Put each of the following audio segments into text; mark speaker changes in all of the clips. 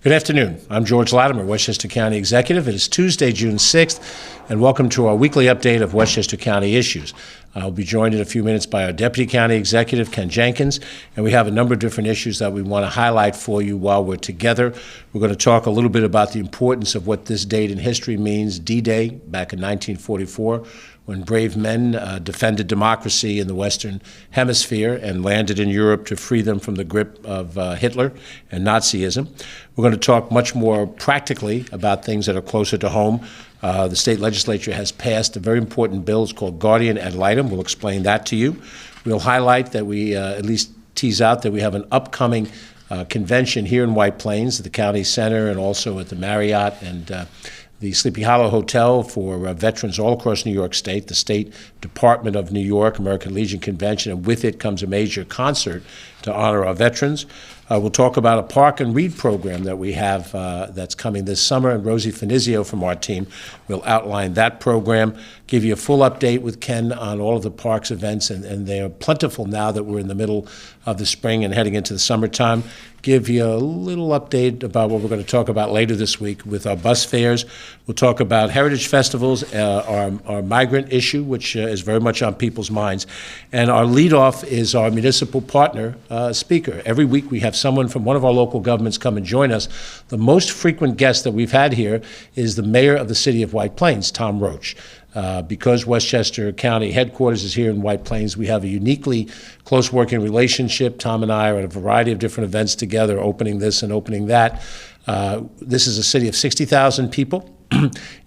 Speaker 1: Good afternoon. I'm George Latimer, Westchester County Executive. It is Tuesday, June 6th, and welcome to our weekly update of Westchester County issues. I'll be joined in a few minutes by our Deputy County Executive, Ken Jenkins, and we have a number of different issues that we want to highlight for you while we're together. We're going to talk a little bit about the importance of what this date in history means, D-Day, back in 1944, when brave men defended democracy in the Western Hemisphere and landed in Europe to free them from the grip of Hitler and Nazism. We're going to talk much more practically about things that are closer to home. The state legislature has passed a very important bill. It's called Guardian ad litem. We'll explain that to you. We'll highlight that we at least tease out that we have an upcoming convention here in White Plains at the county center and also at the Marriott and the Sleepy Hollow Hotel for veterans all across New York State, the State Department of New York, American Legion Convention, and with it comes a major concert to honor our veterans. We'll talk about a park and read program that we have that's coming this summer, and Rosie Finizio from our team will outline that program, give you a full update with Ken on all of the parks events, and they are plentiful now that we're in the middle of the spring and heading into the summertime. Give you a little update about what we're going to talk about later this week with our bus fares. We'll talk about heritage festivals, our migrant issue, which is very much on people's minds. And our leadoff is our municipal partner speaker. Every week we have someone from one of our local governments come and join us. The most frequent guest that we've had here is the mayor of the city of White Plains, Tom Roach. Because Westchester County headquarters is here in White Plains, we have a uniquely close working relationship. Tom and I are at a variety of different events together, opening this and opening that. This is a city of 60,000 people.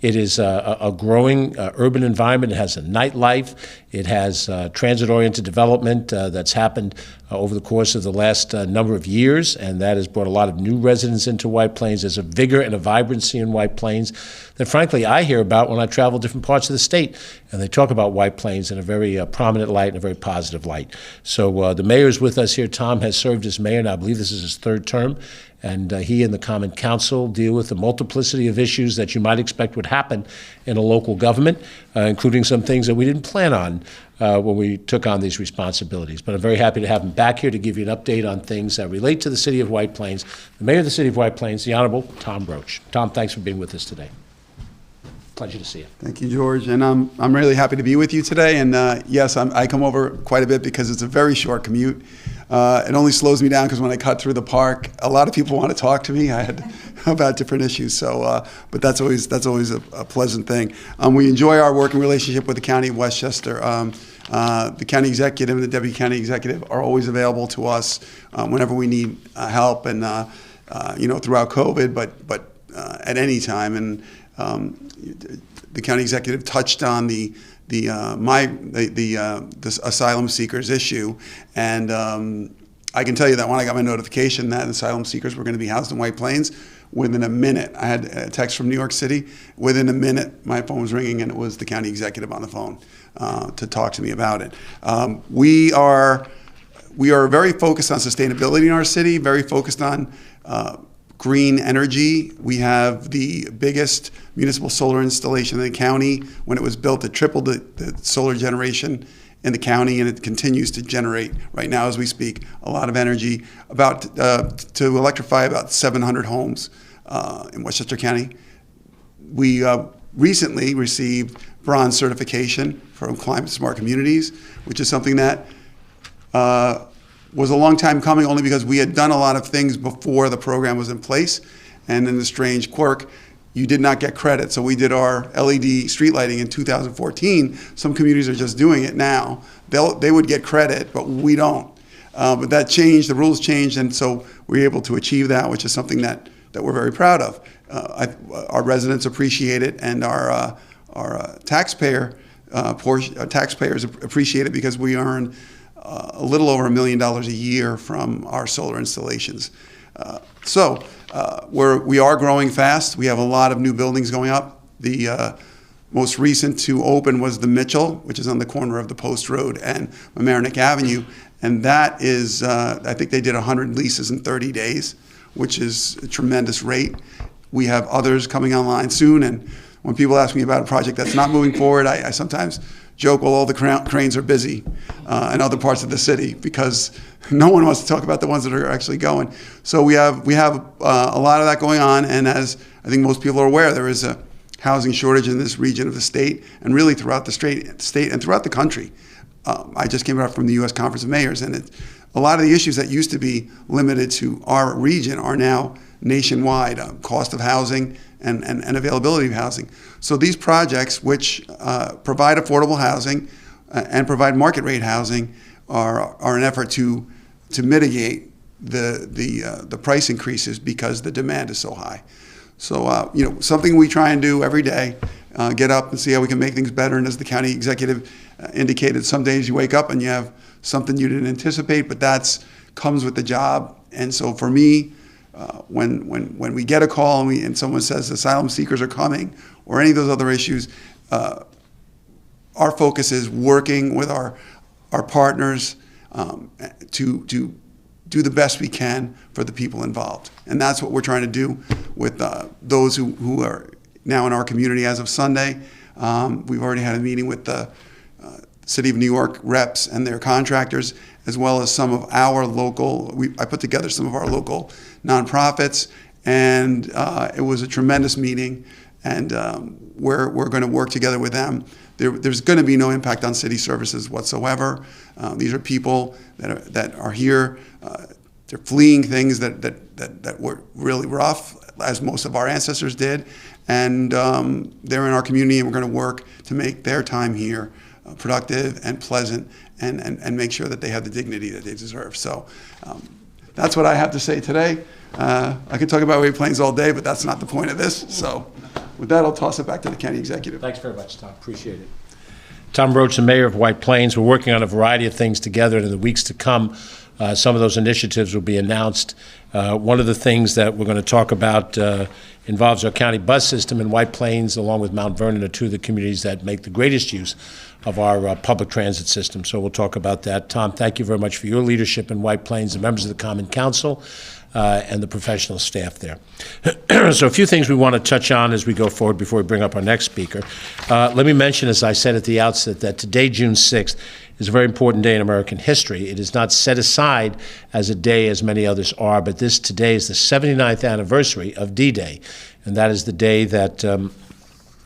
Speaker 1: It is a growing urban environment. It has a nightlife. It has transit-oriented development that's happened over the course of the last number of years, and that has brought a lot of new residents into White Plains. There's a vigor and a vibrancy in White Plains that, frankly, I hear about when I travel different parts of the state, and they talk about White Plains in a very prominent light and a very positive light. So the mayor is with us here. Tom has served as mayor, and I believe this is his third term. And he and the Common Council deal with the multiplicity of issues that you might expect would happen in a local government, including some things that we didn't plan on when we took on these responsibilities. But I'm very happy to have him back here to give you an update on things that relate to the city of White Plains. The mayor of the city of White Plains, the Honorable Tom Roach. Tom, thanks for being with us today. Pleasure to see you.
Speaker 2: Thank you, George. And I'm really happy to be with you today. And yes, I come over quite a bit because it's a very short commute. It only slows me down because when I cut through the park, a lot of people want to talk to me about different issues. So, but that's always a pleasant thing. We enjoy our working relationship with the County of Westchester. The county executive and the deputy county executive are always available to us whenever we need help, and throughout COVID, but at any time. And the county executive touched on the asylum seekers issue, and I can tell you that when I got my notification that asylum seekers were going to be housed in White Plains, within a minute, I had a text from New York City. Within a minute, my phone was ringing, and it was the county executive on the phone to talk to me about it. We are very focused on sustainability in our city, very focused on green energy. We have the biggest municipal solar installation in the county. When it was built, it tripled the solar generation in the county, and it continues to generate right now as we speak a lot of energy, about to electrify about 700 homes in Westchester County. We recently received bronze certification from Climate Smart Communities, which is something that was a long time coming, only because we had done a lot of things before the program was in place. And in the strange quirk, you did not get credit. So we did our LED street lighting in 2014. Some communities are just doing it now. They would get credit, but we don't. But that changed, the rules changed, and so we were able to achieve that, which is something that we're very proud of. Our residents appreciate it, and our taxpayers appreciate it, because we earn a little over $1 million a year from our solar installations. We are growing fast. We have a lot of new buildings going up. The most recent to open was the Mitchell, which is on the corner of the Post Road and Mamaroneck Avenue. And that is, I think they did 100 leases in 30 days, which is a tremendous rate. We have others coming online soon. And when people ask me about a project that's not moving forward, I sometimes joke, well, all the cranes are busy in other parts of the city because no one wants to talk about the ones that are actually going. So we have a lot of that going on, and as I think most people are aware, there is a housing shortage in this region of the state and really throughout the state and throughout the country. I just came back from the U.S. Conference of Mayors, and a lot of the issues that used to be limited to our region are now nationwide, cost of housing and availability of housing. So these projects, which provide affordable housing and provide market rate housing, are an effort to mitigate the price increases because the demand is so high. So something we try and do every day, get up and see how we can make things better. And as the county executive indicated, some days you wake up and you have something you didn't anticipate, but that's comes with the job. And so for me, when we get a call and someone says asylum seekers are coming or any of those other issues, our focus is working with our partners to do the best we can for the people involved. And that's what we're trying to do with those who are now in our community as of Sunday. We've already had a meeting with the City of New York reps and their contractors, as well as some of our local, I put together some of our local nonprofits, and it was a tremendous meeting, and we're going to work together with them. There's going to be no impact on city services whatsoever. These are people that are here. They're fleeing things that were really rough, as most of our ancestors did, and they're in our community, and we're going to work to make their time here productive and pleasant, and make sure that they have the dignity that they deserve. So that's what I have to say today. I could talk about White Plains all day, but that's not the point of this. So with that, I'll toss it back to the county executive.
Speaker 1: Thanks very much, Tom. Appreciate it. Tom Roach, the mayor of White Plains. We're working on a variety of things together, and in the weeks to come, some of those initiatives will be announced. One of the things that we're going to talk about involves our county bus system, in White Plains, along with Mount Vernon, are two of the communities that make the greatest use of our public transit system. So we'll talk about that. Tom, thank you very much for your leadership in White Plains, the members of the Common Council, and the professional staff there. So a few things we want to touch on as we go forward before we bring up our next speaker. Let me mention, as I said at the outset, that today, June 6th, is a very important day in American history. It is not set aside as a day as many others are, but today is the 79th anniversary of D-Day, and that is the day that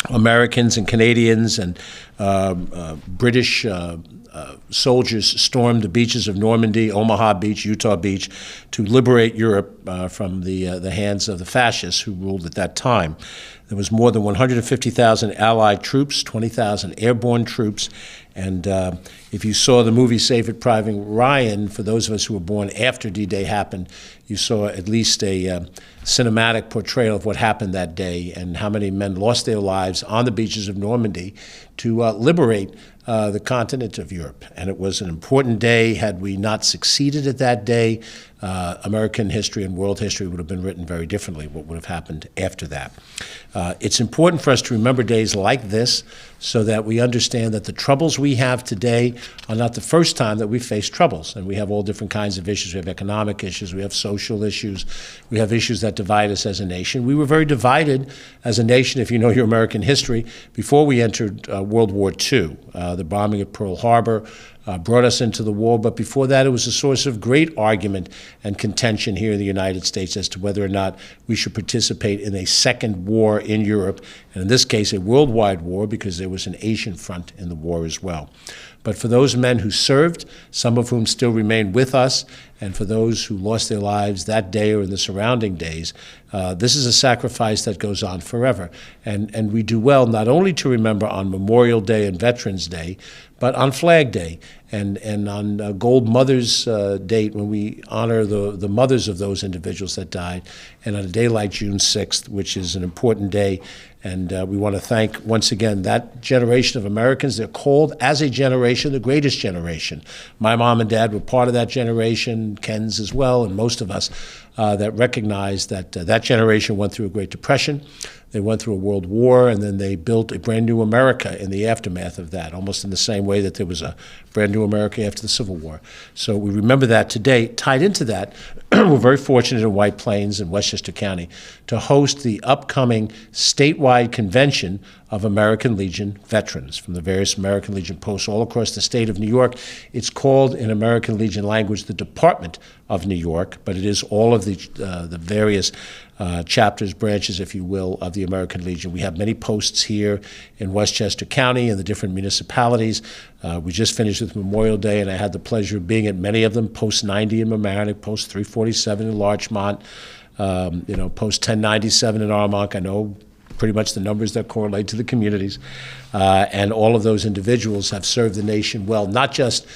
Speaker 1: Americans and Canadians and British soldiers stormed the beaches of Normandy, Omaha Beach, Utah Beach, to liberate Europe from the hands of the fascists who ruled at that time. There was more than 150,000 Allied troops, 20,000 airborne troops, and if you saw the movie Saving Private Ryan, for those of us who were born after D-Day happened, you saw at least a cinematic portrayal of what happened that day and how many men lost their lives on the beaches of Normandy to liberate the continent of Europe. And it was an important day. Had we not succeeded at that day, American history and world history would have been written very differently, what would have happened after that. It's important for us to remember days like this so that we understand that the troubles we have today are not the first time that we face troubles. And we have all different kinds of issues. We have economic issues. We have social issues. We have issues that divide us as a nation. We were very divided as a nation, if you know your American history, before we entered World War II. The bombing of Pearl Harbor brought us into the war, but before that it was a source of great argument and contention here in the United States as to whether or not we should participate in a second war in Europe, and in this case a worldwide war, because there was an Asian front in the war as well. But for those men who served, some of whom still remain with us, and for those who lost their lives that day or in the surrounding days, this is a sacrifice that goes on forever. And we do well not only to remember on Memorial Day and Veterans Day, but on Flag Day and on Gold Mother's date, when we honor the mothers of those individuals that died, and on a day like June 6th, which is an important day. And we want to thank, once again, that generation of Americans. They're called, as a generation, the greatest generation. My mom and dad were part of that generation, Ken's as well, and most of us that recognized that that generation went through a Great Depression. They went through a world war, and then they built a brand new America in the aftermath of that, almost in the same way that there was a brand new America after the Civil War. So we remember that today. Tied into that, we're very fortunate in White Plains and Westchester County to host the upcoming statewide convention of American Legion veterans from the various American Legion posts all across the state of New York. It's called, in American Legion language, the Department of New York, but it is all of the various chapters, branches, if you will, of the American Legion. We have many posts here in Westchester County and the different municipalities. We just finished with Memorial Day, and I had the pleasure of being at many of them, Post 90 in Mamaroneck, Post 347 in Larchmont, Post 1097 in Armonk. I know pretty much the numbers that correlate to the communities. And all of those individuals have served the nation well, not just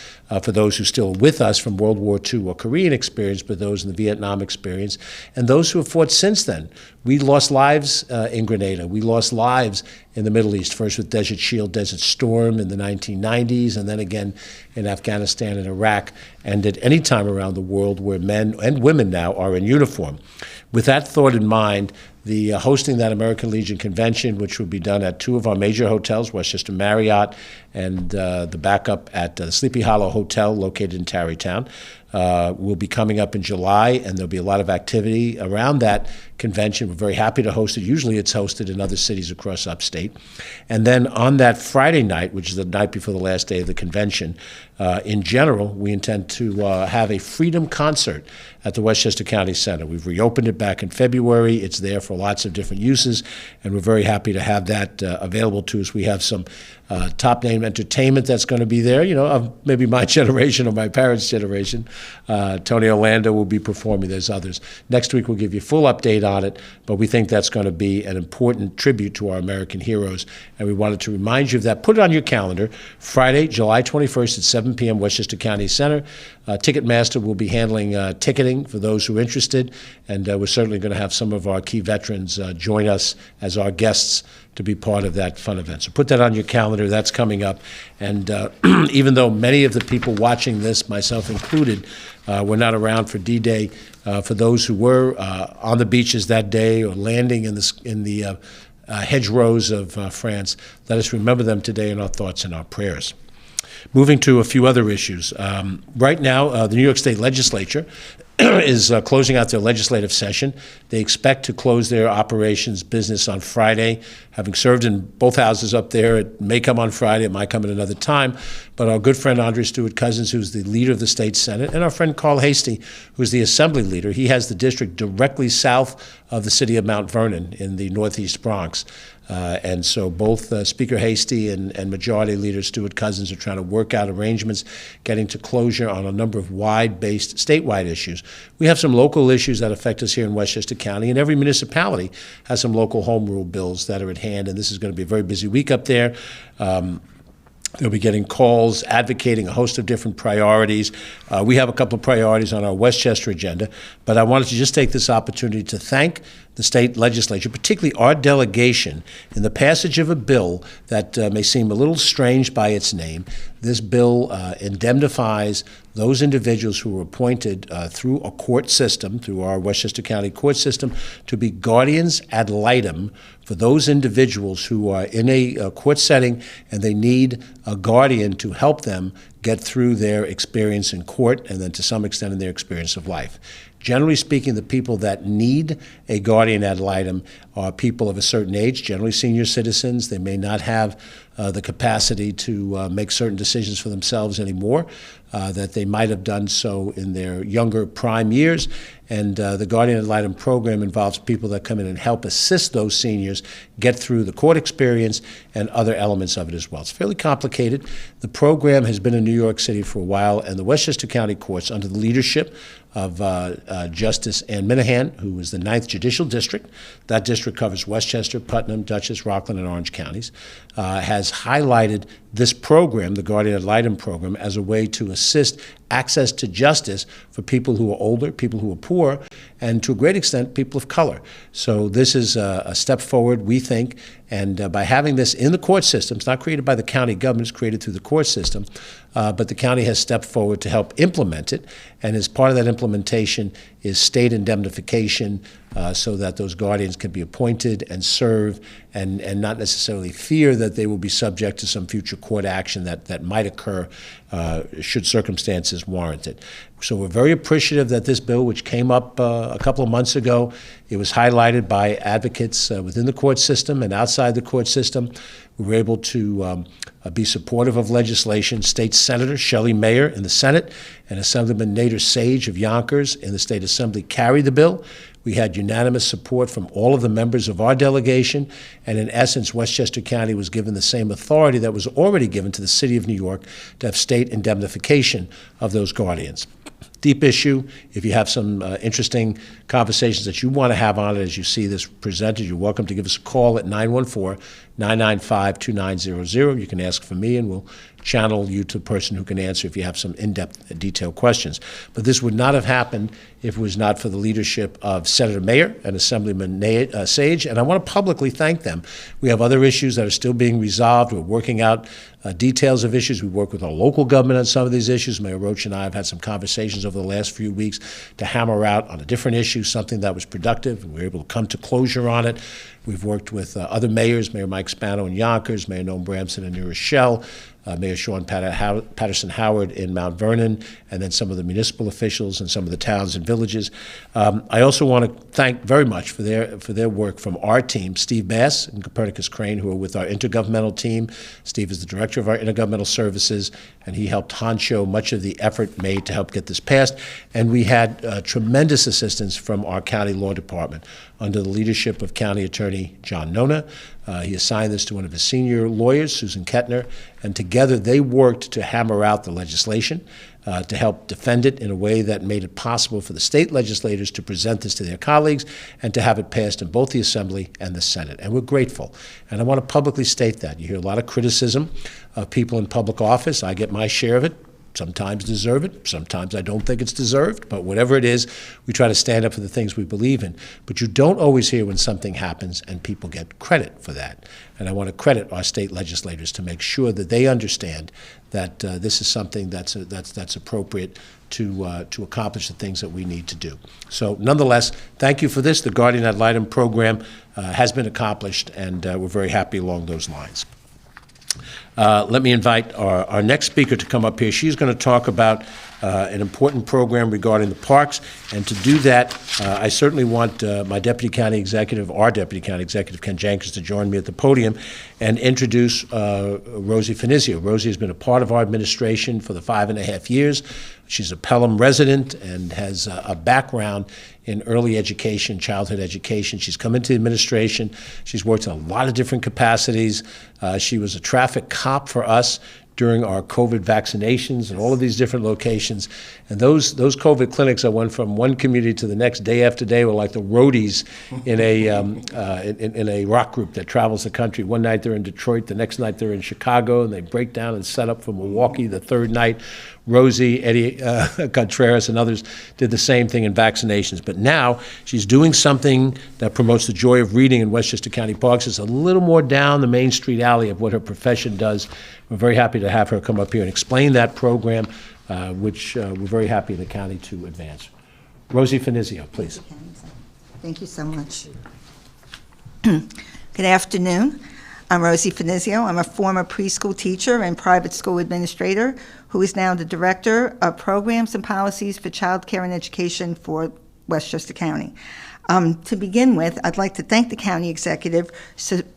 Speaker 1: for those who are still with us from World War II or Korean experience, but those in the Vietnam experience, and those who have fought since then. We lost lives in Grenada. We lost lives in the Middle East, first with Desert Shield, Desert Storm in the 1990s, and then again in Afghanistan and Iraq, and at any time around the world where men and women now are in uniform. With that thought in mind, the hosting that American Legion convention, which will be done at two of our major hotels, Westchester Marriott and the backup at the Sleepy Hollow Hotel located in Tarrytown, will be coming up in July, and there'll be a lot of activity around that convention. We're very happy to host it. Usually it's hosted in other cities across upstate. And then on that Friday night, which is the night before the last day of the convention, in general, we intend to have a freedom concert at the Westchester County Center. We've reopened it back in February. It's there for lots of different uses, and we're very happy to have that available to us. We have some top-name entertainment that's going to be there, of maybe my generation or my parents' generation. Tony Orlando will be performing. There's others. Next week we'll give you a full update on it, but we think that's going to be an important tribute to our American heroes, and we wanted to remind you of that. Put it on your calendar. Friday, July 21st at 7 p.m., Westchester County Center. Ticketmaster will be handling ticketing for those who are interested, and we're certainly going to have some of our key veterans join us as our guests to be part of that fun event. So put that on your calendar. That's coming up. And even though many of the people watching this, myself included, were not around for D-Day, for those who were on the beaches that day or landing in the hedgerows of France, let us remember them today in our thoughts and our prayers. Moving to a few other issues. Right now, the New York State Legislature is closing out their legislative session. They expect to close their operations business on Friday. Having served in both houses up there, it may come on Friday, it might come at another time. But our good friend Andre Stewart-Cousins, who's the leader of the state Senate, and our friend Carl Hastie, who's the Assembly leader, he has the district directly south of the city of Mount Vernon in the northeast Bronx. And so both Speaker Hastie and Majority Leader Stewart-Cousins are trying to work out arrangements, getting to closure on a number of wide-based statewide issues. We have some local issues that affect us here in Westchester County, and every municipality has some local home rule bills that are at hand, and this is going to be a very busy week up there. They'll be getting calls, advocating a host of different priorities. We have a couple of priorities on our Westchester agenda, but I wanted to just take this opportunity to thank the state legislature, particularly our delegation, in the passage of a bill that may seem a little strange by its name. This bill indemnifies those individuals who were appointed through a court system, through our Westchester County court system, to be guardians ad litem for those individuals who are in a court setting and they need a guardian to help them get through their experience in court and then to some extent in their experience of life. Generally speaking, the people that need a guardian ad litem are people of a certain age, generally senior citizens. They may not have the capacity to make certain decisions for themselves anymore, that they might have done so in their younger prime years. And the Guardian ad litem program involves people that come in and help assist those seniors get through the court experience and other elements of it as well. It's fairly complicated. The program has been in New York City for a while, and the Westchester County courts, under the leadership of Justice Ann Minahan, who is the 9th Judicial District. That district covers Westchester, Putnam, Dutchess, Rockland, and Orange counties, has highlighted this program, the Guardian ad litem program, as a way to assist access to justice for people who are older, people who are poor, and to a great extent, people of color. So this is a step forward, we think, and by having this in the court system, it's not created by the county government, it's created through the court system, but the county has stepped forward to help implement it, and as part of that implementation is state indemnification, so that those guardians can be appointed and serve and not necessarily fear that they will be subject to some future court action that might occur should circumstances warrant it. So we're very appreciative that this bill, which came up a couple of months ago, it was highlighted by advocates within the court system and outside the court system. We were able to be supportive of legislation. State Senator Shelley Mayer in the Senate and Assemblyman Nader Sage of Yonkers in the State Assembly carried the bill. We had unanimous support from all of the members of our delegation, and in essence, Westchester County was given the same authority that was already given to the City of New York to have state indemnification of those guardians. Deep issue. If you have some interesting conversations that you want to have on it as you see this presented, you're welcome to give us a call at 914-995-2900. You can ask for me, and we'll channel you to the person who can answer if you have some in-depth, detailed questions. But this would not have happened if it was not for the leadership of Senator Mayer and Assemblyman Sage, and I want to publicly thank them. We have other issues that are still being resolved. We're working out details of issues. We work with our local government on some of these issues. Mayor Roach and I have had some conversations over the last few weeks to hammer out on a different issue, something that was productive, and we were able to come to closure on it. We've worked with other mayors, Mayor Mike Spano in Yonkers, Mayor Noam Bramson in New Rochelle, Mayor Sean Patterson Howard in Mount Vernon, and then some of the municipal officials in some of the towns and villages. I also want to thank very much for their work from our team, Steve Bass and Copernicus Crane, who are with our intergovernmental team. Steve is the director of our intergovernmental services, and he helped honcho much of the effort made to help get this passed. And we had tremendous assistance from our county law department under the leadership of County Attorney John Nona. He assigned this to one of his senior lawyers, Susan Kettner, and together they worked to hammer out the legislation, to help defend it in a way that made it possible for the state legislators to present this to their colleagues and to have it passed in both the Assembly and the Senate. And we're grateful. And I want to publicly state that. You hear a lot of criticism of people in public office. I get my share of it. Sometimes deserve it, sometimes I don't think it's deserved, but whatever it is, we try to stand up for the things we believe in. But you don't always hear when something happens and people get credit for that. And I want to credit our state legislators to make sure that they understand that this is something that's appropriate to accomplish the things that we need to do. So nonetheless, thank you for this. The Guardian ad litem program has been accomplished, and we're very happy along those lines. Let me invite our next speaker to come up here. She's going to talk about an important program regarding the parks. And to do that, I certainly want my Deputy County Executive, our Deputy County Executive, Ken Jenkins, to join me at the podium and introduce Rosie Finizio. Rosie has been a part of our administration for the 5.5 years. She's a Pelham resident and has a background in early education, childhood education. She's come into the administration. She's worked in a lot of different capacities. She was a traffic cop for us during our COVID vaccinations in all of these different locations. And those COVID clinics, I went from one community to the next day after day, were like the roadies in a rock group that travels the country. One night they're in Detroit, the next night they're in Chicago, and they break down and set up for Milwaukee. The third night, Rosie, Eddie Contreras, and others did the same thing in vaccinations. But now she's doing something that promotes the joy of reading in Westchester County Parks. It's a little more down the Main Street alley of what her profession does. We're very happy to have her come up here and explain that program, which we're very happy in the county to advance. Rosie Finizio, please.
Speaker 3: Thank you so much. Good afternoon. I'm Rosie Finizio. I'm a former preschool teacher and private school administrator who is now the Director of Programs and Policies for Childcare and Education for Westchester County. To begin with, I'd like to thank the County Executive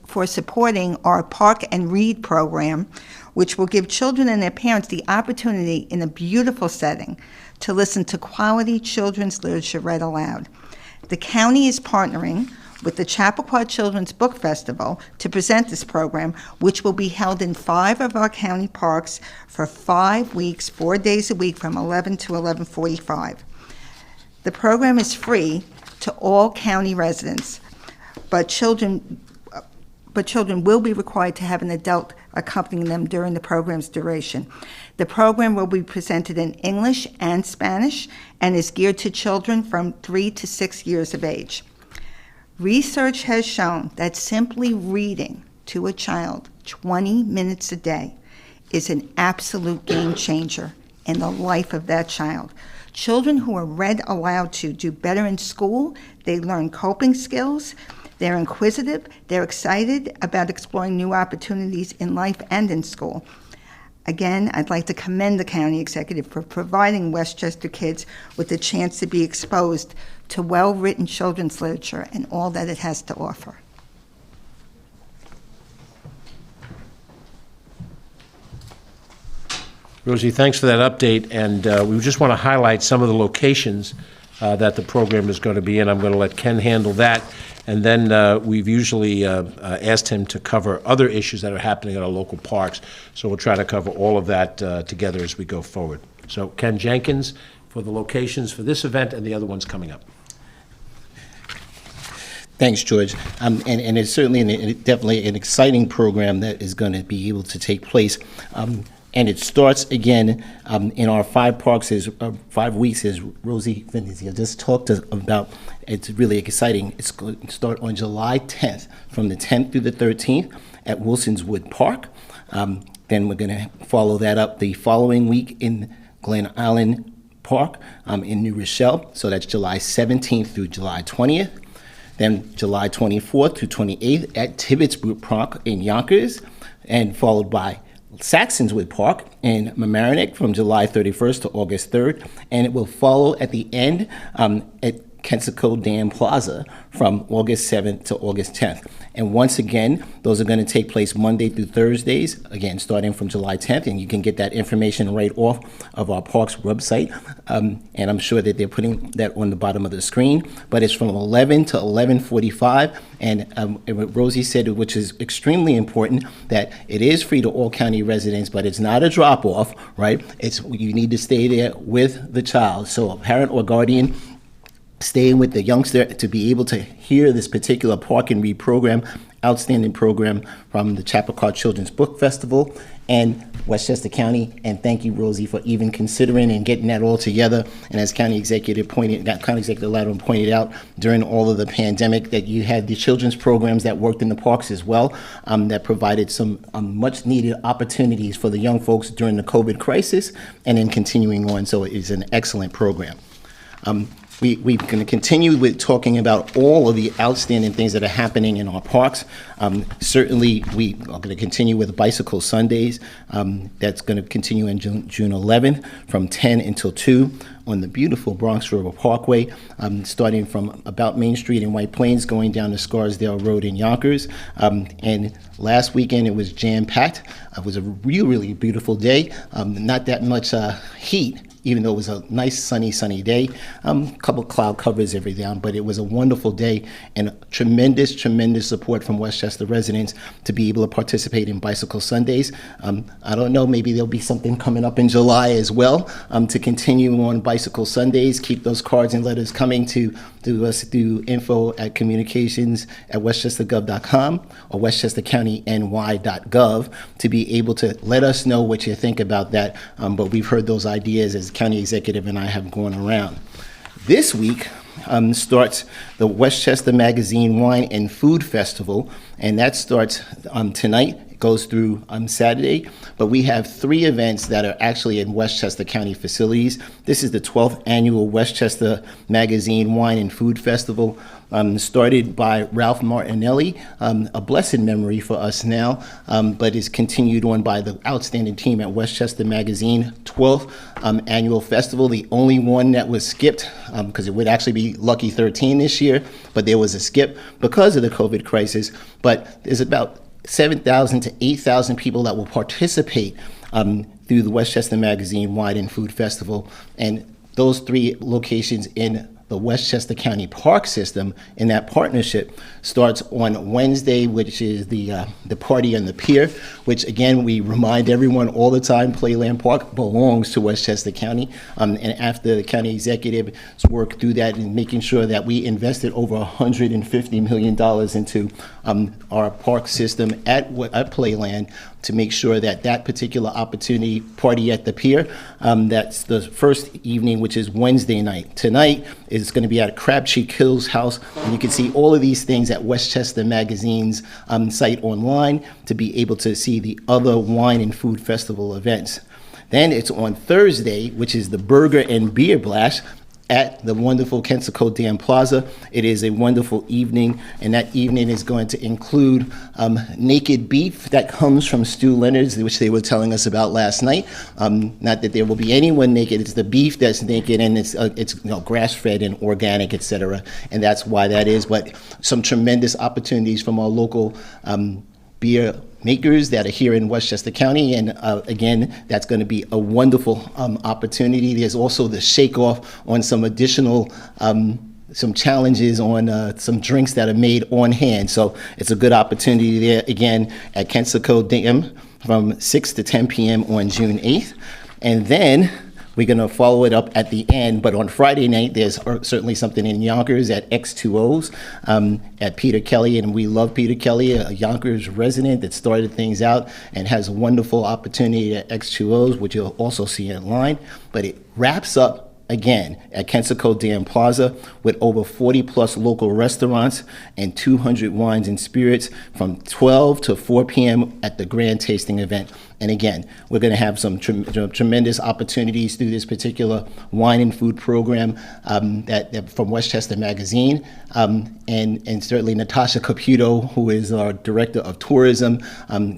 Speaker 3: for supporting our Park and Read program, which will give children and their parents the opportunity in a beautiful setting to listen to quality children's literature read aloud. The county is partnering with the Chappaqua Children's Book Festival to present this program, which will be held in 5 of our county parks for 5 weeks, 4 days a week from 11 to 11:45. The program is free to all county residents, but children will be required to have an adult accompanying them during the program's duration. The program will be presented in English and Spanish and is geared to children from 3 to 6 years of age. Research has shown that simply reading to a child 20 minutes a day is an absolute game changer in the life of that child. Children who are read aloud to do better in school. They learn coping skills. They're inquisitive. They're excited about exploring new opportunities in life and in school. Again, I'd like to commend the county executive for providing Westchester kids with the chance to be exposed to well-written children's literature and all that it has to offer.
Speaker 1: Rosie, thanks for that update, and we just want to highlight some of the locations that the program is going to be in. I'm going to let Ken handle that, and then we've usually asked him to cover other issues that are happening at our local parks, so we'll try to cover all of that together as we go forward. So Ken Jenkins for the locations for this event and the other ones coming up.
Speaker 4: Thanks, George. And it's certainly definitely an exciting program that is going to be able to take place. And it starts again in our 5 parks, 5 weeks, as Rosie Finizio just talked about. It's really exciting. It's going to start on July 10th, from the 10th through the 13th at Wilson's Wood Park. Then we're going to follow that up the following week in Glen Island Park in New Rochelle. So that's July 17th through July 20th. Then July 24th to 28th at Tibbetts Wood Park in Yonkers, and followed by Saxon's Wood Park in Mamaroneck from July 31st to August 3rd, and it will follow at the end at Kensico Dam Plaza from August 7th to August 10th. And once again, those are going to take place Monday through Thursdays, again, starting from July 10th, and you can get that information right off of our parks website, and I'm sure that they're putting that on the bottom of the screen, but it's from 11 to 11:45, and what Rosie said, which is extremely important, that it is free to all county residents, but it's not a drop-off, right? You need to stay there with the child, so a parent or guardian staying with the youngster to be able to hear this particular Park and Read program, outstanding program from the Chappaqua Children's Book Festival and Westchester County. And thank you, Rosie, for even considering and getting that all together. And as County Executive Latimer pointed out, during all of the pandemic, that you had the children's programs that worked in the parks as well, that provided some much needed opportunities for the young folks during the COVID crisis, and then continuing on. So it is an excellent program. We're going to continue with talking about all of the outstanding things that are happening in our parks. Certainly, we are going to continue with Bicycle Sundays. That's going to continue on June 11th from 10 until 2 on the beautiful Bronx River Parkway, starting from about Main Street in White Plains, going down to Scarsdale Road in Yonkers. And last weekend, it was jam-packed. It was a really beautiful day. Not that much heat, even though it was a nice sunny day. Couple cloud covers every down, but it was a wonderful day, and tremendous support from Westchester residents to be able to participate in Bicycle Sundays. I don't know, maybe there'll be something coming up in July as well to continue on Bicycle Sundays. Keep those cards and letters coming to us through info@communications@westchestergov.com or westchestercountyny.gov to be able to let us know what you think about that. But we've heard those ideas as county executive and I have gone around. This week starts the Westchester Magazine Wine and Food Festival, and that starts tonight. Goes through on Saturday, but we have 3 events that are actually in Westchester County facilities. This is the 12th annual Westchester Magazine Wine and Food Festival, started by Ralph Martinelli, a blessed memory for us now, but is continued on by the outstanding team at Westchester Magazine. 12th annual festival, the only one that was skipped, because it would actually be Lucky 13 this year, but there was a skip because of the COVID crisis. But there's about 7,000 to 8,000 people that will participate through the Westchester Magazine Wine and Food Festival. And those 3 locations in the Westchester County Park System, in that partnership, starts on Wednesday, which is the party on the pier, which again, we remind everyone all the time, Playland Park belongs to Westchester County. And after the county executive's work through that and making sure that we invested over $150 million into our park system at Playland, to make sure that that particular opportunity, Party at the Pier, that's the first evening, which is Wednesday night. Tonight is going to be at Crabtree Kills House, and you can see all of these things at Westchester Magazine's site online to be able to see the other wine and food festival events. Then it's on Thursday, which is the Burger and Beer Blast at the wonderful Kensico Dam Plaza. It is a wonderful evening, and that evening is going to include naked beef that comes from Stu Leonard's, which they were telling us about last night. Not that there will be anyone naked, it's the beef that's naked, and it's grass-fed and organic, etc. And that's why that is. But some tremendous opportunities from our local beer makers that are here in Westchester County, and again, that's going to be a wonderful opportunity. There's also the shake-off on some additional some challenges on some drinks that are made on hand. So it's a good opportunity there, again, at Kensico Dam from 6 to 10 p.m. on June 8th. And then we're going to follow it up at the end, but on Friday night, there's certainly something in Yonkers at X2O's at Peter Kelly, and we love Peter Kelly, a Yonkers resident that started things out and has a wonderful opportunity at X2O's, which you'll also see online. But it wraps up again at Kensico Dam Plaza with over 40 plus local restaurants and 200 wines and spirits from 12 to 4 p.m. at the grand tasting event. And again, we're going to have some tremendous opportunities through this particular wine and food program that from Westchester Magazine, and certainly Natasha Caputo, who is our Director of Tourism,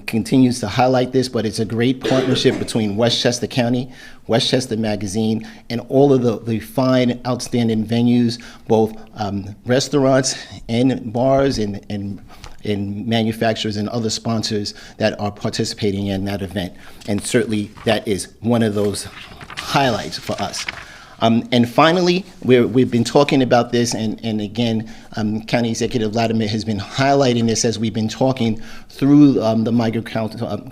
Speaker 4: continues to highlight this, but it's a great partnership between Westchester County, Westchester Magazine, and all of the fine, outstanding venues, both restaurants and bars and manufacturers and other sponsors that are participating in that event. And certainly that is one of those highlights for us. And finally, we've been talking about this, and again, County Executive Latimer has been highlighting this as we've been talking through the migrant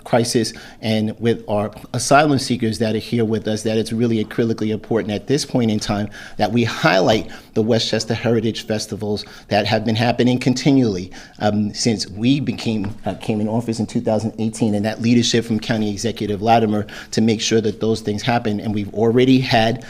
Speaker 4: crisis and with our asylum seekers that are here with us, that it's really critically important at this point in time that we highlight the Westchester Heritage Festivals that have been happening continually since we came in office in 2018, and that leadership from County Executive Latimer to make sure that those things happen. And we've already had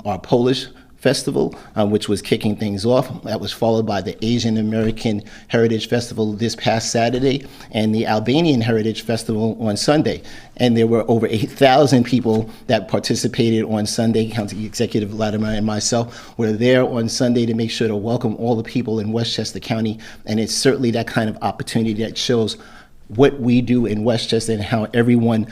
Speaker 4: our Polish Festival, which was kicking things off. That was followed by the Asian American Heritage Festival this past Saturday and the Albanian Heritage Festival on Sunday. And there were over 8,000 people that participated on Sunday. County Executive Latimer and myself were there on Sunday to make sure to welcome all the people in Westchester County. And it's certainly that kind of opportunity that shows what we do in Westchester and how everyone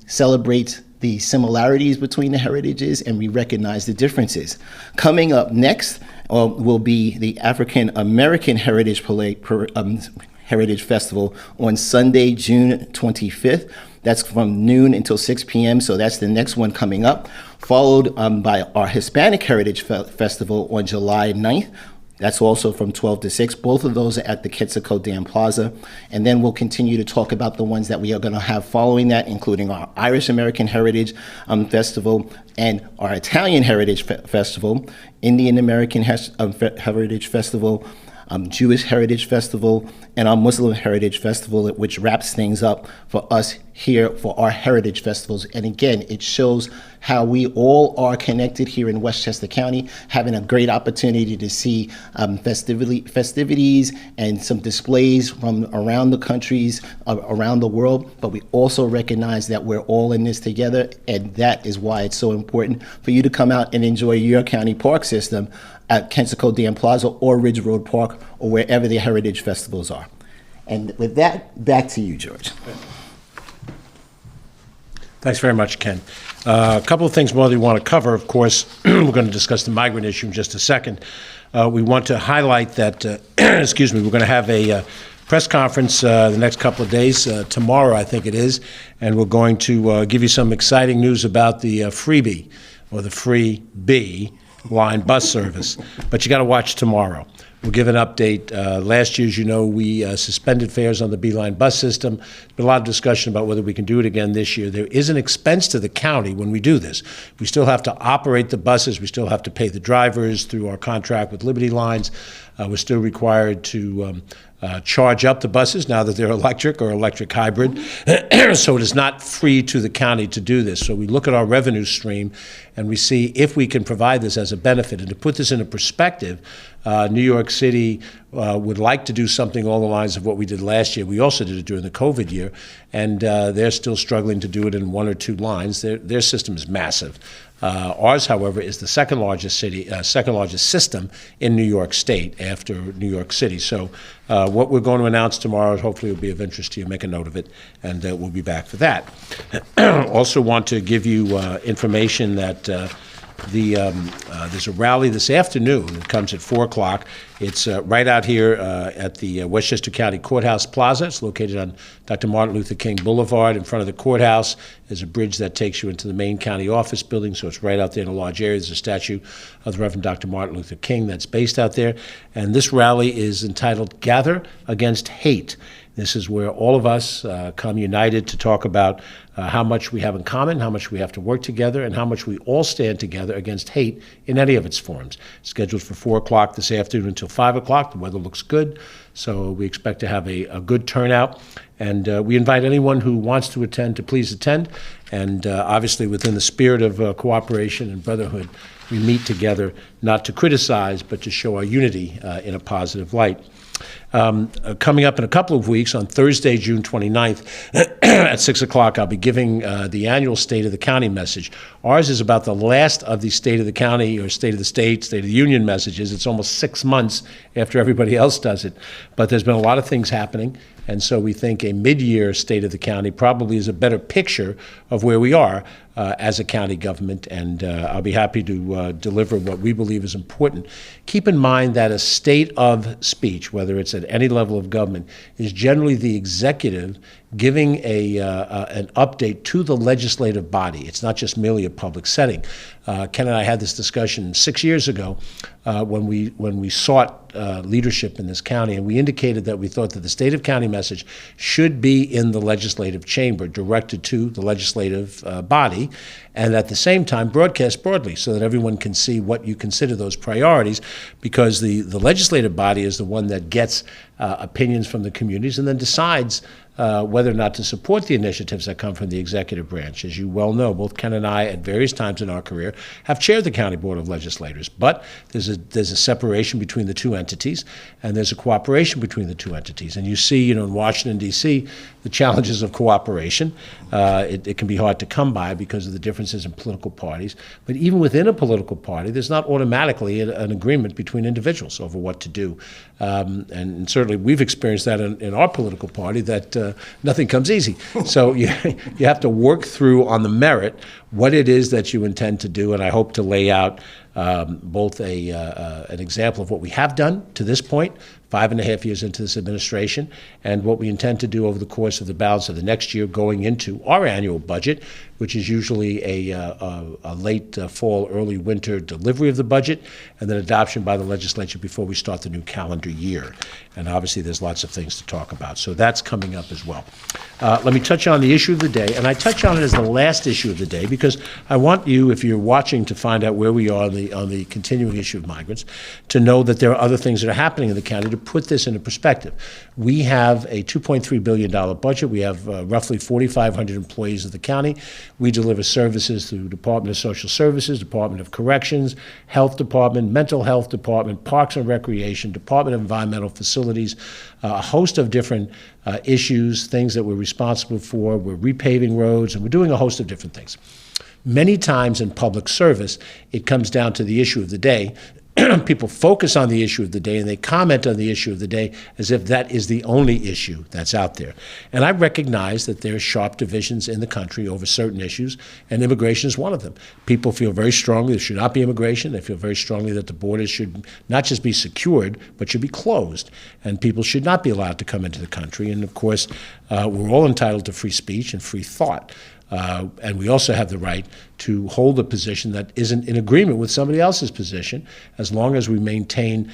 Speaker 4: celebrates the similarities between the heritages, and we recognize the differences. Coming up next will be the African American Heritage Festival on Sunday, June 25th. That's from noon until 6 p.m., so that's the next one coming up, followed by our Hispanic Heritage Festival on July 9th. That's also from 12 to 6. Both of those are at the Kensico Dam Plaza. And then we'll continue to talk about the ones that we are going to have following that, including our Irish American Heritage Festival and our Italian Heritage Festival, Indian American Heritage Festival, Jewish Heritage Festival, and our Muslim Heritage Festival, which wraps things up for us here for our heritage festivals. And again, it shows how we all are connected here in Westchester County, having a great opportunity to see festivities and some displays from around the countries, around the world. But we also recognize that we're all in this together, and that is why it's so important for you to come out and enjoy your county park system at Kensico Dam Plaza or Ridge Road Park or wherever the heritage festivals are. And with that, back to you, George.
Speaker 1: Thanks very much, Ken. A couple of things more that we want to cover. Of course, we're going to discuss the migrant issue in just a second. We want to highlight that, excuse me, we're going to have a press conference the next couple of days, tomorrow I think it is, and we're going to give you some exciting news about the freebie, or the free B line bus service. But you got to watch tomorrow. We'll give an update. Last year, as you know, we suspended fares on the Beeline bus system. There's been a lot of discussion about whether we can do it again this year. There is an expense to the county when we do this. We still have to operate the buses. We still have to pay the drivers through our contract with Liberty Lines. We're still required to charge up the buses now that they're electric or electric hybrid. So it is not free to the county to do this. So we look at our revenue stream and we see if we can provide this as a benefit. And to put this into perspective, New York City would like to do something along the lines of what we did last year. We also did it during the COVID year, and they're still struggling to do it in one or two lines. Their system is massive. Ours, however, is the second largest system in New York State after New York City. So what we're going to announce tomorrow hopefully will be of interest to you. Make a note of it, and we'll be back for that. Also want to give you information that there's a rally this afternoon. It comes at 4 o'clock. It's right out here at the Westchester County Courthouse Plaza. It's located on Dr. Martin Luther King Boulevard in front of the courthouse. There's a bridge that takes you into the main county office building, so it's right out there in a large area. There's a statue of the Reverend Dr. Martin Luther King that's based out there. And this rally is entitled Gather Against Hate. This is where all of us come united to talk about how much we have in common, how much we have to work together, and how much we all stand together against hate in any of its forms. It's scheduled for 4 o'clock this afternoon until 5 o'clock. The weather looks good, so we expect to have a good turnout. And we invite anyone who wants to attend to please attend. And obviously within the spirit of cooperation and brotherhood, we meet together not to criticize, but to show our unity in a positive light. Coming up in a couple of weeks, on Thursday, June 29th, at 6 o'clock, I'll be giving the annual State of the County message. Ours is about the last of the State of the County or State of the State, State of the Union messages. It's almost 6 months after everybody else does it. But there's been a lot of things happening, and so we think a mid-year State of the County probably is a better picture of where we are as a county government, and I'll be happy to deliver what we believe is important. Keep in mind that a state of speech, whether it's at any level of government, is generally the executive giving an update to the legislative body. It's not just merely a public setting. Ken and I had this discussion 6 years ago when we sought leadership in this county, and we indicated that we thought that the State of County message should be in the legislative chamber, directed to the legislative body, and at the same time broadcast broadly so that everyone can see what you consider those priorities, because the legislative body is the one that gets opinions from the communities and then decides whether or not to support the initiatives that come from the executive branch. As you well know, both Ken and I, at various times in our career, have chaired the County Board of Legislators. But there's a separation between the two entities, and there's a cooperation between the two entities. And you see, in Washington, D.C., the challenges of cooperation. It can be hard to come by because of the differences in political parties. But even within a political party, there's not automatically an agreement between individuals over what to do. And certainly we've experienced that in our political party, that nothing comes easy. So you have to work through on the merit what it is that you intend to do, and I hope to lay out both an example of what we have done to this point, 5.5 years into this administration, and what we intend to do over the course of the balance of the next year going into our annual budget, which is usually a late fall, early winter delivery of the budget, and then adoption by the legislature before we start the new calendar year. And obviously there's lots of things to talk about. So that's coming up as well. Let me touch on the issue of the day, and I touch on it as the last issue of the day because I want you, if you're watching to find out where we are on the continuing issue of migrants, to know that there are other things that are happening in the county to put this into perspective. We have a $2.3 billion budget. We have roughly 4,500 employees of the county. We deliver services through Department of Social Services, Department of Corrections, Health Department, Mental Health Department, Parks and Recreation, Department of Environmental Facilities, a host of different issues, things that we're responsible for. We're repaving roads, and we're doing a host of different things. Many times in public service, it comes down to the issue of the day. People focus on the issue of the day and they comment on the issue of the day as if that is the only issue that's out there. And I recognize that there are sharp divisions in the country over certain issues, and immigration is one of them. People feel very strongly there should not be immigration. They feel very strongly that the borders should not just be secured, but should be closed, and people should not be allowed to come into the country. And of course, we're all entitled to free speech and free thought. And we also have the right to hold a position that isn't in agreement with somebody else's position, as long as we maintain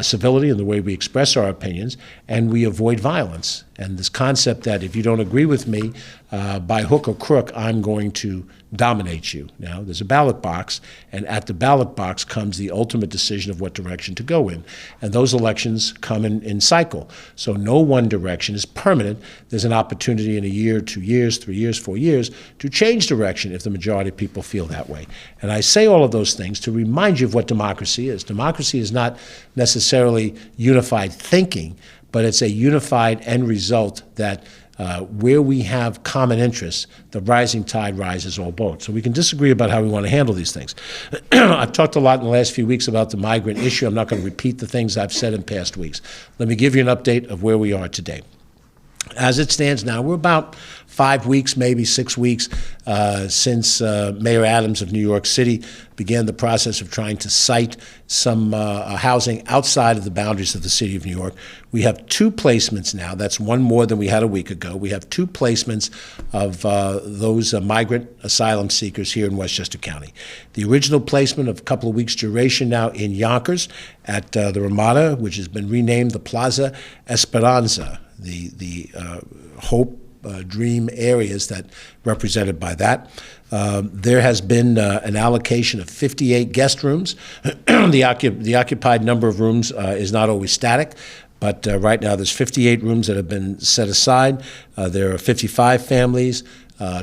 Speaker 1: civility in the way we express our opinions, and we avoid violence. And this concept that if you don't agree with me, by hook or crook, I'm going to dominate you. Now, there's a ballot box, and at the ballot box comes the ultimate decision of what direction to go in. And those elections come in cycle. So no one direction is permanent. There's an opportunity in a year, 2 years, 3 years, 4 years to change direction if the majority of people feel that way. And I say all of those things to remind you of what democracy is. Democracy is not necessarily unified thinking, but it's a unified end result that where we have common interests, the rising tide rises all boats. So we can disagree about how we want to handle these things. I've talked a lot in the last few weeks about the migrant issue. I'm not going to repeat the things I've said in past weeks. Let me give you an update of where we are today. As it stands now, we're about 5 weeks, maybe 6 weeks, since Mayor Adams of New York City began the process of trying to site some housing outside of the boundaries of the city of New York. We have 2 placements now. That's one more than we had a week ago. We have 2 placements of those migrant asylum seekers here in Westchester County. The original placement of a couple of weeks' duration now in Yonkers at the Ramada, which has been renamed the Plaza Esperanza, the hope, dream areas that represented by that. There has been an allocation of 58 guest rooms. The occupied number of rooms is not always static, but right now there's 58 rooms that have been set aside. There are 55 families.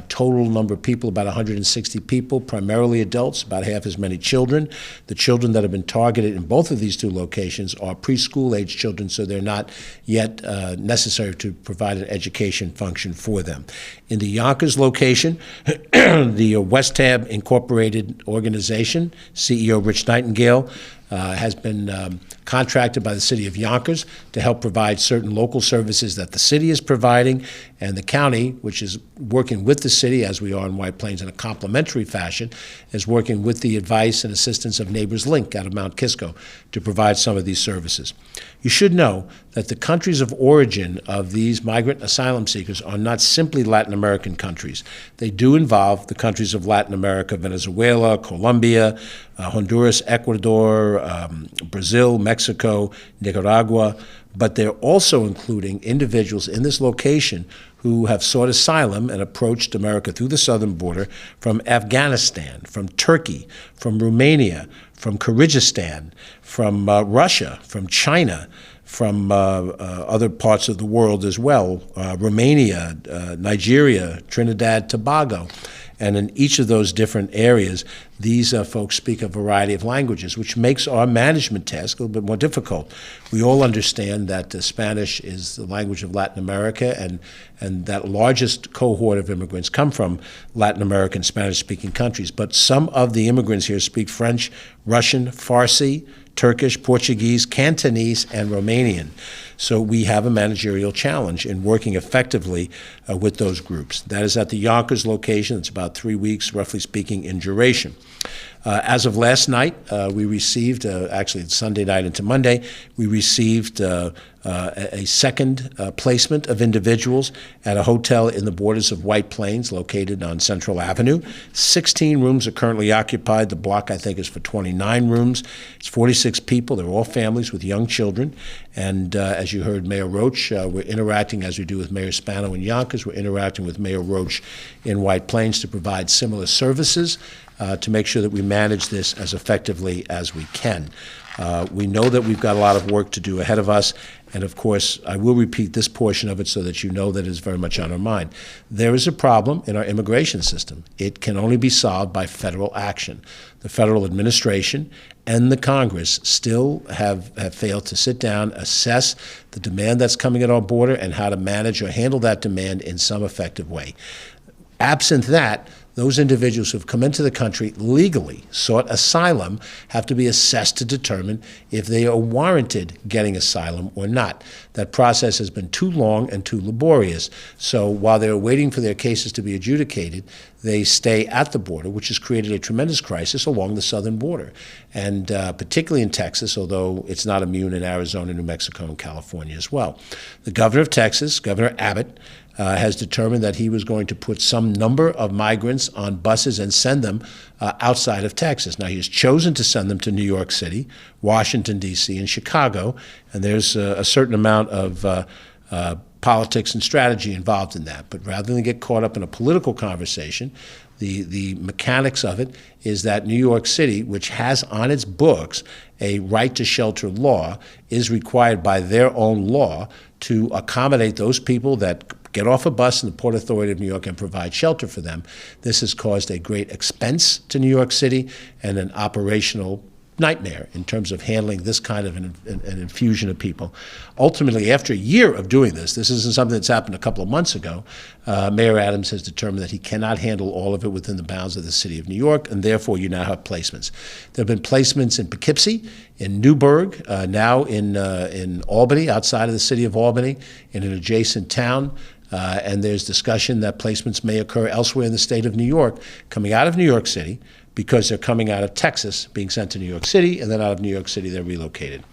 Speaker 1: Total number of people, about 160 people, primarily adults, about half as many children. The children that have been targeted in both of these 2 locations are preschool-age children, so they're not yet necessary to provide an education function for them. In the Yonkers location, the West Tab Incorporated organization, CEO Rich Nightingale, has been contracted by the city of Yonkers to help provide certain local services that the city is providing, and the county, which is working with the city, as we are in White Plains in a complementary fashion, is working with the advice and assistance of Neighbors Link out of Mount Kisco to provide some of these services. You should know that the countries of origin of these migrant asylum seekers are not simply Latin American countries. They do involve the countries of Latin America, Venezuela, Colombia, Honduras, Ecuador, Brazil, Mexico, Nicaragua, but they're also including individuals in this location who have sought asylum and approached America through the southern border from Afghanistan, from Turkey, from Romania, from Kyrgyzstan, from Russia, from China, from other parts of the world as well, Romania, Nigeria, Trinidad, Tobago. And in each of those different areas, these folks speak a variety of languages, which makes our management task a little bit more difficult. We all understand that Spanish is the language of Latin America, and that largest cohort of immigrants come from Latin American Spanish-speaking countries. But some of the immigrants here speak French, Russian, Farsi, Turkish, Portuguese, Cantonese, and Romanian. So we have a managerial challenge in working effectively with those groups. That is at the Yonkers location. It's about 3 weeks, roughly speaking, in duration. As of last night, we received, actually it's Sunday night into Monday, we received a second placement of individuals at a hotel in the borders of White Plains located on Central Avenue. 16 rooms are currently occupied. The block, I think, is for 29 rooms. It's 46 people. They're all families with young children. And as you heard Mayor Roach, we're interacting, as we do with Mayor Spano in Yonkers, we're interacting with Mayor Roach in White Plains to provide similar services to make sure that we manage this as effectively as we can. We know that we've got a lot of work to do ahead of us, and of course, I will repeat this portion of it so that you know that it is very much on our mind. There is a problem in our immigration system. It can only be solved by federal action. The federal administration and the Congress still have failed to sit down, assess the demand that's coming at our border, and how to manage or handle that demand in some effective way. Absent that, those individuals who have come into the country legally, sought asylum, have to be assessed to determine if they are warranted getting asylum or not. That process has been too long and too laborious. So while they're waiting for their cases to be adjudicated, they stay at the border, which has created a tremendous crisis along the southern border, and particularly in Texas, although it's not immune in Arizona, New Mexico, and California as well. The governor of Texas, Governor Abbott, has determined that he was going to put some number of migrants on buses and send them outside of Texas. Now, he has chosen to send them to New York City, Washington, D.C., and Chicago, and there's a certain amount of politics and strategy involved in that. But rather than get caught up in a political conversation, the mechanics of it is that New York City, which has on its books a right to shelter law, is required by their own law to accommodate those people that get off a bus in the Port Authority of New York and provide shelter for them. This has caused a great expense to New York City and an operational nightmare in terms of handling this kind of an infusion of people. Ultimately, after a year of doing this isn't something that's happened a couple of months ago, Mayor Adams has determined that he cannot handle all of it within the bounds of the city of New York, and therefore you now have placements. There have been placements in Poughkeepsie, in Newburgh, now in Albany, outside of the city of Albany, in an adjacent town. And there's discussion that placements may occur elsewhere in the state of New York, coming out of New York City, because they're coming out of Texas, being sent to New York City, and then out of New York City, they're relocated.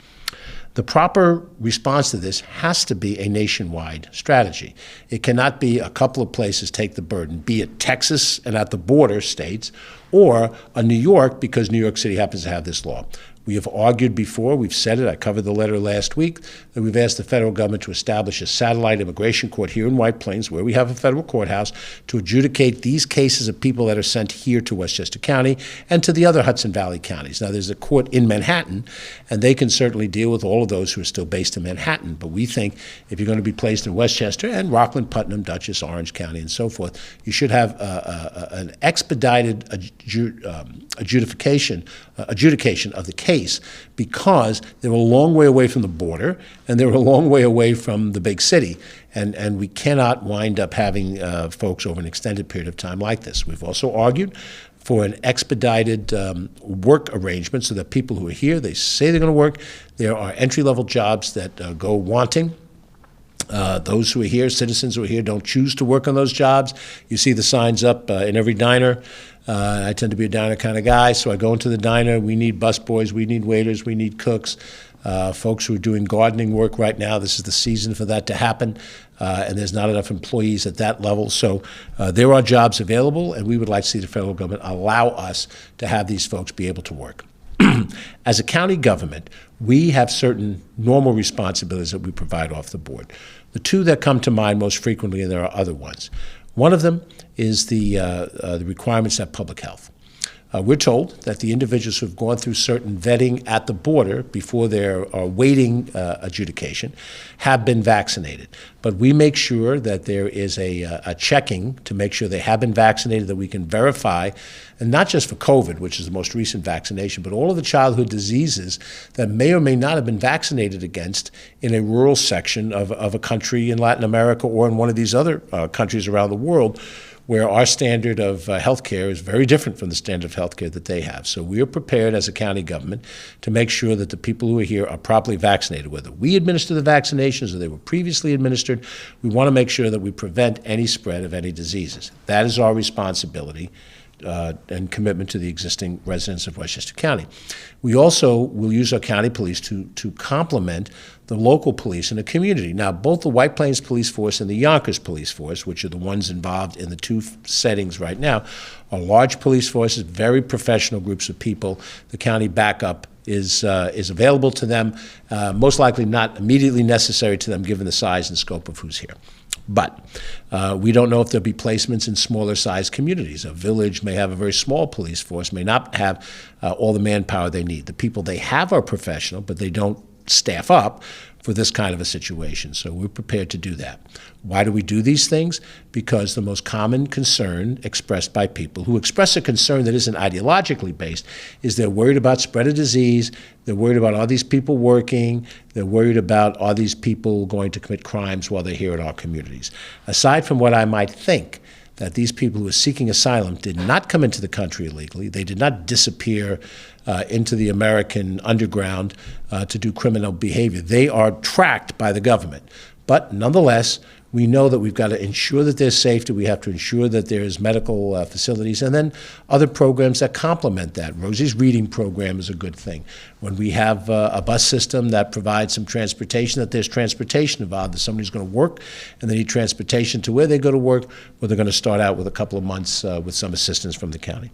Speaker 1: The proper response to this has to be a nationwide strategy. It cannot be a couple of places take the burden, be it Texas and at the border states, or a New York, because New York City happens to have this law. We have argued before, we've said it, I covered the letter last week, that we've asked the federal government to establish a satellite immigration court here in White Plains, where we have a federal courthouse, to adjudicate these cases of people that are sent here to Westchester County and to the other Hudson Valley counties. Now, there's a court in Manhattan, and they can certainly deal with all of those who are still based in Manhattan. But we think if you're going to be placed in Westchester and Rockland, Putnam, Dutchess, Orange County, and so forth, you should have an expedited adjudication of the case, because they're a long way away from the border and they're a long way away from the big city. And we cannot wind up having folks over an extended period of time like this. We've also argued for an expedited work arrangement so that people who are here, they say they're going to work. There are entry-level jobs that go wanting. Those who are here, citizens who are here, don't choose to work on those jobs. You see the signs up in every diner. I tend to be a diner kind of guy, so I go into the diner. We need busboys, we need waiters, we need cooks, folks who are doing gardening work right now. This is the season for that to happen, and there's not enough employees at that level. So there are jobs available, and we would like to see the federal government allow us to have these folks be able to work. As a county government, we have certain normal responsibilities that we provide off the board. The two that come to mind most frequently, and there are other ones. One of them is the requirements at public health. We're told that the individuals who have gone through certain vetting at the border before they're awaiting adjudication have been vaccinated. But we make sure that there is a checking to make sure they have been vaccinated, that we can verify, and not just for COVID, which is the most recent vaccination, but all of the childhood diseases that may or may not have been vaccinated against in a rural section of a country in Latin America or in one of these other countries around the world, where our standard of health care is very different from the standard of health care that they have. So we are prepared as a county government to make sure that the people who are here are properly vaccinated. Whether we administer the vaccinations or they were previously administered, we want to make sure that we prevent any spread of any diseases. That is our responsibility and commitment to the existing residents of Westchester County. We also will use our county police to complement the local police in the community. Now, both the White Plains Police Force and the Yonkers Police Force, which are the ones involved in the two settings right now, are large police forces, very professional groups of people. The county backup is available to them, most likely not immediately necessary to them given the size and scope of who's here. But we don't know if there'll be placements in smaller sized communities. A village may have a very small police force, may not have all the manpower they need. The people they have are professional, but they don't staff up for this kind of a situation. So we're prepared to do that. Why do we do these things? Because the most common concern expressed by people who express a concern that isn't ideologically based is they're worried about spread of disease, they're worried about are these people working, they're worried about are these people going to commit crimes while they're here in our communities. Aside from what I might think, that these people who are seeking asylum did not come into the country illegally. They did not disappear into the American underground to do criminal behavior. They are tracked by the government. But nonetheless, we know that we've got to ensure that there's safety, we have to ensure that there's medical facilities, and then other programs that complement that. Rosie's reading program is a good thing. When we have a bus system that provides some transportation, that there's transportation involved, that somebody's going to work and they need transportation to where they go to work, well, they're going to start out with a couple of months with some assistance from the county.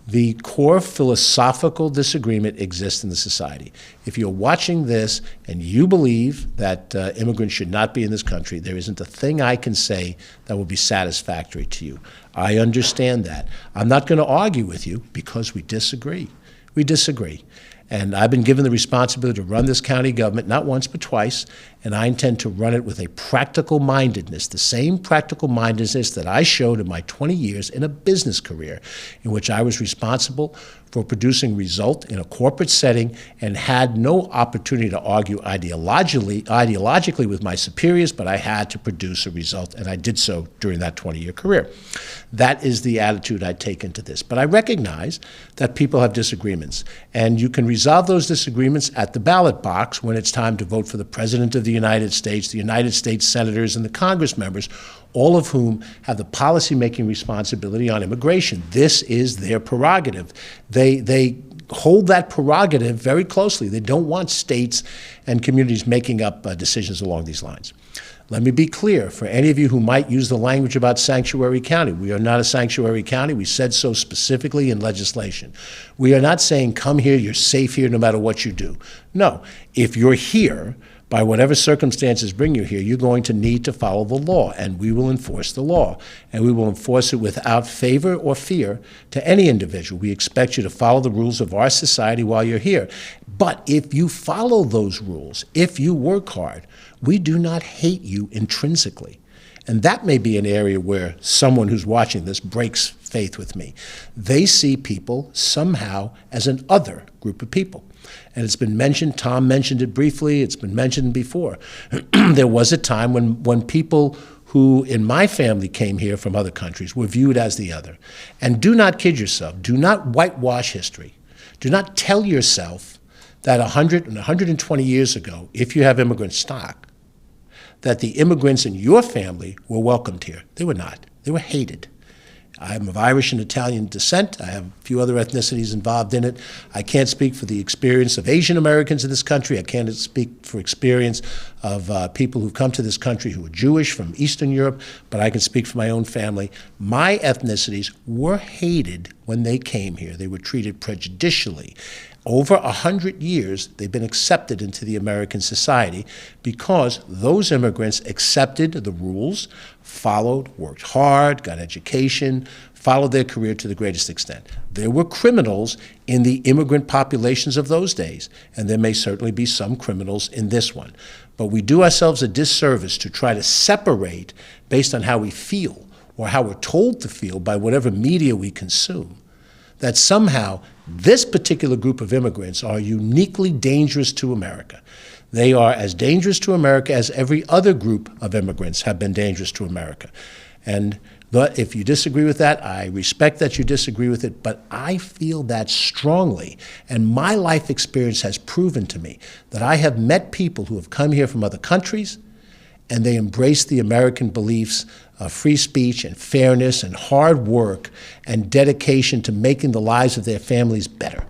Speaker 1: The core philosophical disagreement exists in the society. If you're watching this and you believe that immigrants should not be in this country, there isn't a thing I can say that will be satisfactory to you. I understand that. I'm not going to argue with you because we disagree. We disagree. And I've been given the responsibility to run this county government, not once but twice, and I intend to run it with a practical mindedness, the same practical mindedness that I showed in my 20 years in a business career, in which I was responsible for producing result in a corporate setting and had no opportunity to argue ideologically with my superiors, but I had to produce a result, and I did so during that 20-year career. That is the attitude I take into this. But I recognize that people have disagreements, and you can resolve those disagreements at the ballot box when it's time to vote for the President of the United States senators, and the Congress members, all of whom have the policy-making responsibility on immigration. This is their prerogative. They hold that prerogative very closely. They don't want states and communities making up decisions along these lines. Let me be clear, for any of you who might use the language about sanctuary county, we are not a sanctuary county. We said so specifically in legislation. We are not saying, come here, you're safe here no matter what you do. No, if you're here, by whatever circumstances bring you here, you're going to need to follow the law, and we will enforce the law. And we will enforce it without favor or fear to any individual. We expect you to follow the rules of our society while you're here. But if you follow those rules, if you work hard, we do not hate you intrinsically. And that may be an area where someone who's watching this breaks faith with me. They see people somehow as an other group of people. And it's been mentioned, Tom mentioned it briefly, it's been mentioned before. There was a time when people who in my family came here from other countries were viewed as the other. And do not kid yourself, do not whitewash history. Do not tell yourself that 100 and 120 years ago, if you have immigrant stock, that the immigrants in your family were welcomed here. They were not. They were hated. I'm of Irish and Italian descent. I have a few other ethnicities involved in it. I can't speak for the experience of Asian Americans in this country. I can't speak for experience of people who've come to this country who are Jewish from Eastern Europe, but I can speak for my own family. My ethnicities were hated when they came here. They were treated prejudicially. Over 100 years, they've been accepted into the American society because those immigrants accepted the rules, followed, worked hard, got education, followed their career to the greatest extent. There were criminals in the immigrant populations of those days, and there may certainly be some criminals in this one. But we do ourselves a disservice to try to separate based on how we feel or how we're told to feel by whatever media we consume, that somehow this particular group of immigrants are uniquely dangerous to America. They are as dangerous to America as every other group of immigrants have been dangerous to America. And if you disagree with that, I respect that you disagree with it, but I feel that strongly. And my life experience has proven to me that I have met people who have come here from other countries, and they embrace the American beliefs of free speech and fairness and hard work and dedication to making the lives of their families better.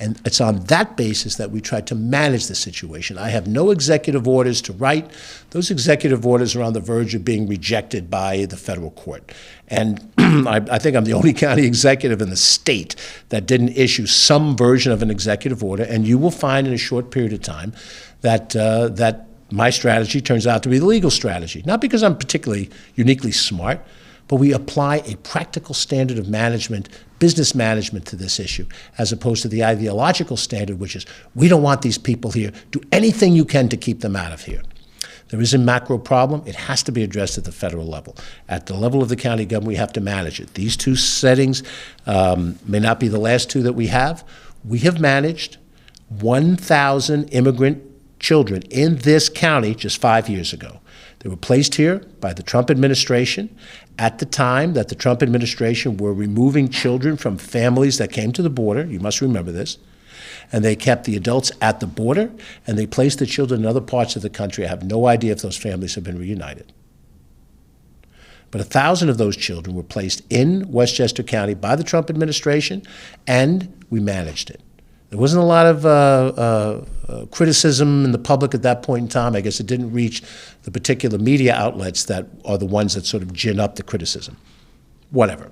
Speaker 1: And it's on that basis that we try to manage the situation. I have no executive orders to write. Those executive orders are on the verge of being rejected by the federal court. And I think I'm the only county executive in the state that didn't issue some version of an executive order. And you will find in a short period of time that my strategy turns out to be the legal strategy. Not because I'm particularly uniquely smart, but we apply a practical standard of management, business management to this issue, as opposed to the ideological standard, which is, we don't want these people here. Do anything you can to keep them out of here. There is a macro problem. It has to be addressed at the federal level. At the level of the county government, we have to manage it. These two settings may not be the last two that we have. We have managed 1,000 immigrant children in this county just 5 years ago. They were placed here by the Trump administration at the time that the Trump administration were removing children from families that came to the border. You must remember this. And they kept the adults at the border, and they placed the children in other parts of the country. I have no idea if those families have been reunited. But 1,000 of those children were placed in Westchester County by the Trump administration, and we managed it. There wasn't a lot of criticism in the public at that point in time. I guess it didn't reach the particular media outlets that are the ones that sort of gin up the criticism. Whatever.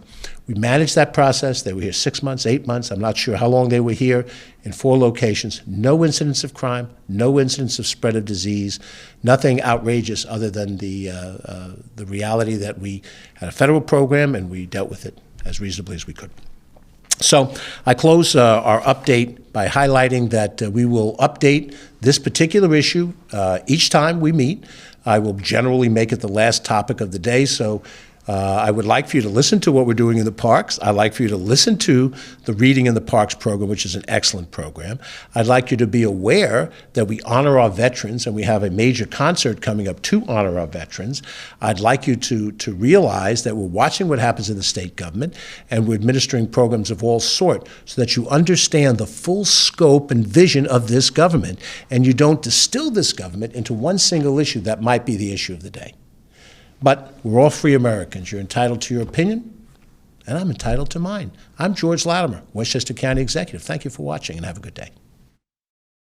Speaker 1: We managed that process. They were here 6 months, 8 months. I'm not sure how long they were here, in 4 locations. No incidents of crime, no incidents of spread of disease, nothing outrageous other than the reality that we had a federal program and we dealt with it as reasonably as we could. So I close our update by highlighting that we will update this particular issue each time we meet. I will generally make it the last topic of the day, so I would like for you to listen to what we're doing in the parks. I'd like for you to listen to the Reading in the Parks program, which is an excellent program. I'd like you to be aware that we honor our veterans, and we have a major concert coming up to honor our veterans. I'd like you to realize that we're watching what happens in the state government, and we're administering programs of all sorts so that you understand the full scope and vision of this government, and you don't distill this government into one single issue that might be the issue of the day. But we're all free Americans. You're entitled to your opinion, and I'm entitled to mine. I'm George Latimer, Westchester County Executive. Thank you for watching, and have a good day.